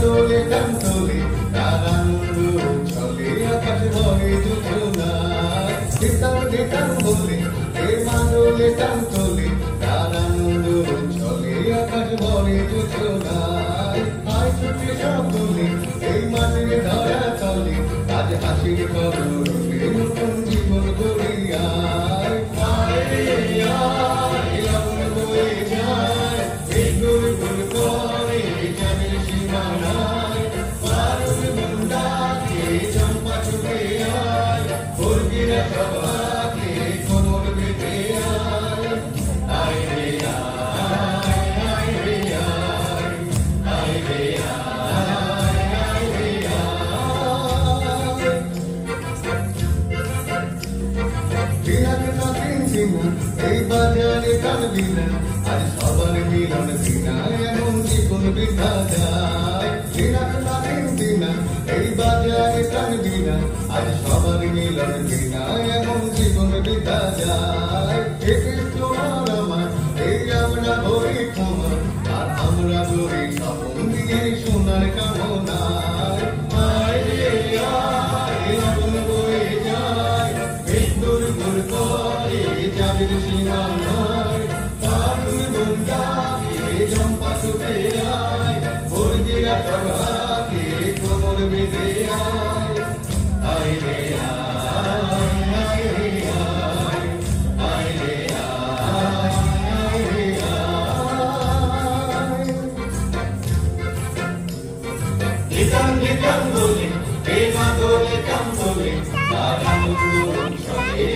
দোলে গান তোলে তার আনন্দ চলে আকাশ ভরে যোজনায় ধিতাম ধিতাম বলে এ মা দোলে গান তোলে তার আনন্দ চলে আকাশ ভরে যোজনায় আয় ছুটে সব দোলে এই মাটির ধরা চলে আজ হাসির কলরবে নতুন জীবন গড়ে আয় আয় রে আয় আগুন বয়ে যায় এই গুল গুল করে যাবে সীমানায় পারুল মুন্ডাকে চম্পা ছুটে আয় মুরগিরা সবাকে কোমর বেঁধে আয় আয় রে আয় আয় রে আয় আয় রে আয় আয় রে আয় দিনা দিনা দিন দিনা এই বাজারে কাঁদবি না আজ সবার মিলন দিনা এমন জীবন বৃথা যায় দিনা দিনা দিন দিনা এই বাজারে কাঁদবি না আজ সবার মিলন দিনা এমন জীবন বৃথা যায় হে কৃষ্ণ আর আমার এই আমরা ভরি ক্ষমা আর আমরা ভরি স্বপন দিয়ে সোনার কামনায় আয় রে আয় আগুন বয়ে যায় মৃত্যুর গুর করে যাবে সীমানায় পারুল মুন্ডাকে চম্পা ছুটে আয় মুরগিরা সবাকে কোমর বেঁধে আয় আয় রে আয় আয় রে আয় আয় রে আয় আয় রে আয় ধিতাম ধিতাম বলে এ মা দোলে গান তোলে তার আনন্দ চলে